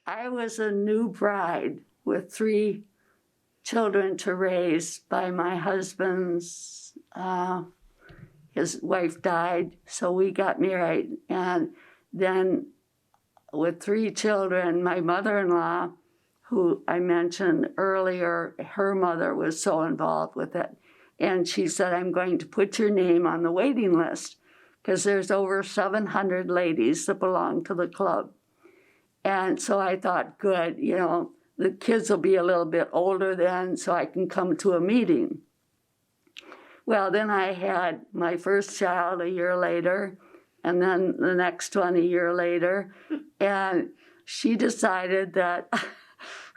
I was a new bride with 3 children to raise by my husband's, his wife died, so we got married. And then with 3 children, my mother-in-law, who I mentioned earlier, her mother was so involved with it. And she said, I'm going to put your name on the waiting list because there's over 700 ladies that belong to the club. And so I thought, good, the kids will be a little bit older then, so I can come to a meeting. Well, then I had my first child a year later, and then the next one a year later. And she decided that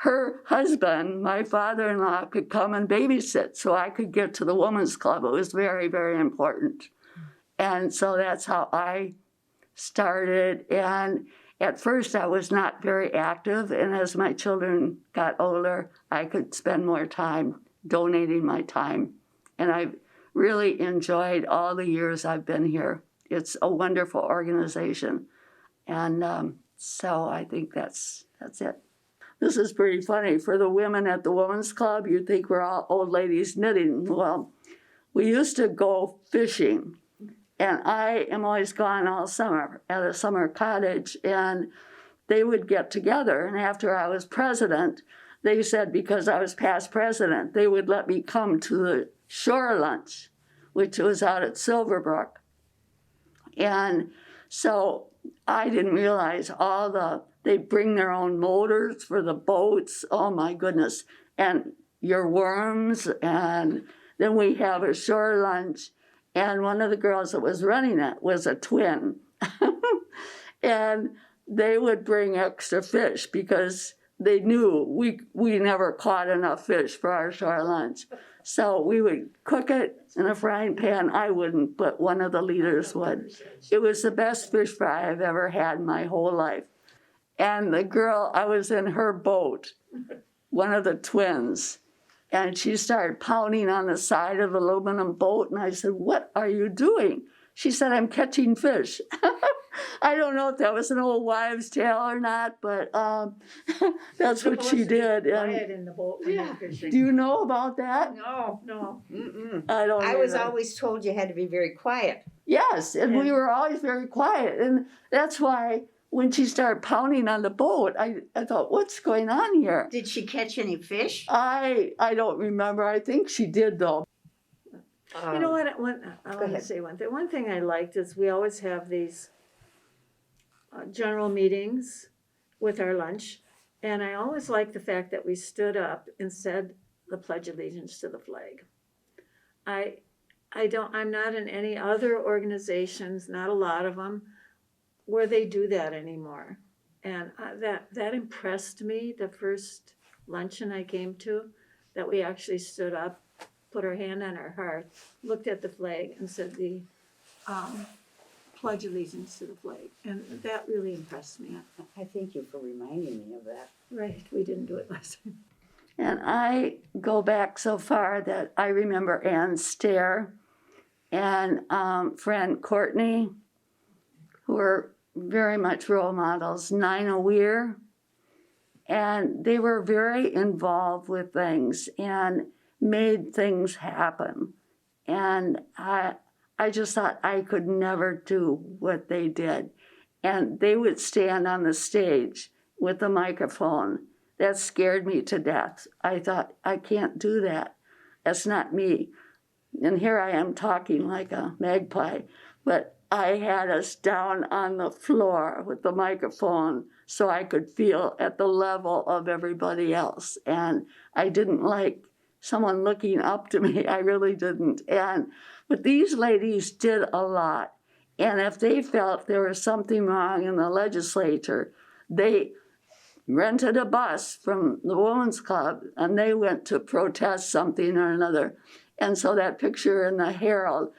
her husband, my father-in-law, could come and babysit so I could get to the women's club. It was very, very important. And so that's how I started. And at first I was not very active. And as my children got older, I could spend more time donating my time. And I've really enjoyed all the years I've been here. It's a wonderful organization. And so I think that's it. This is pretty funny. For the women at the women's club, you'd think we're all old ladies knitting. Well, we used to go fishing, and I am always gone all summer at a summer cottage, and they would get together, and after I was president, they said because I was past president, they would let me come to the shore lunch, which was out at Silverbrook. And so I didn't realize they bring their own motors for the boats. Oh my goodness. And your worms. And then we have a shore lunch. And one of the girls that was running it was a twin. And they would bring extra fish because they knew we never caught enough fish for our shore lunch. So we would cook it in a frying pan. I wouldn't, but one of the leaders would. It was the best fish fry I've ever had in my whole life. And the girl, I was in her boat, one of the twins, and she started pounding on the side of the aluminum boat, and I said, what are you doing? She said, I'm catching fish. I don't know if that was an old wives' tale or not, but that's what she did. Quiet in the boat when you're fishing. Do you know about that? No. I was always told you had to be very quiet. Yes, and we were always very quiet, and that's why when she started pounding on the boat, I thought, what's going on here? Did she catch any fish? I don't remember. I think she did, though. You know what? I want to say one thing. One thing I liked is we always have these general meetings with our lunch, and I always liked the fact that we stood up and said the Pledge of Allegiance to the flag. I'm not in any other organizations, not a lot of them, where they do that anymore. And that impressed me the first luncheon I came to, that we actually stood up, put our hand on our heart, looked at the flag, and said the Pledge Allegiance to the flag. And that really impressed me. I thank you for reminding me of that. Right, we didn't do it last time. And I go back so far that I remember Ann Stair and friend Courtney, who were very much role models, Nina Weir, and they were very involved with things and made things happen. And I just thought I could never do what they did. And they would stand on the stage with the microphone. That scared me to death. I thought, I can't do that. That's not me. And here I am talking like a magpie. But I had us down on the floor with the microphone so I could feel at the level of everybody else. And I didn't like someone looking up to me. I really didn't. But these ladies did a lot. And if they felt there was something wrong in the legislature, they rented a bus from the Women's Club and they went to protest something or another. And so that picture in the Herald,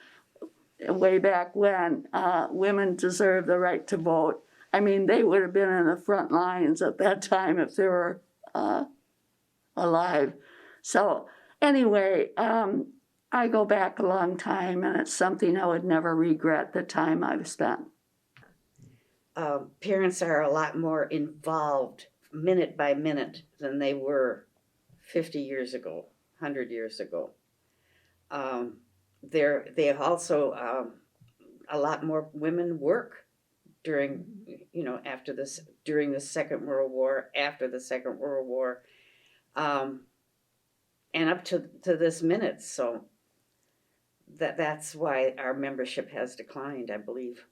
way back when, women deserve the right to vote. I mean, they would have been in the front lines at that time if they were alive. So anyway, I go back a long time, and it's something I would never regret the time I've spent. Parents are a lot more involved minute by minute than they were 50 years ago, 100 years ago. They also, a lot more women work during, after this, during the Second World War, after the Second World War, and up to this minute. So that's why our membership has declined, I believe.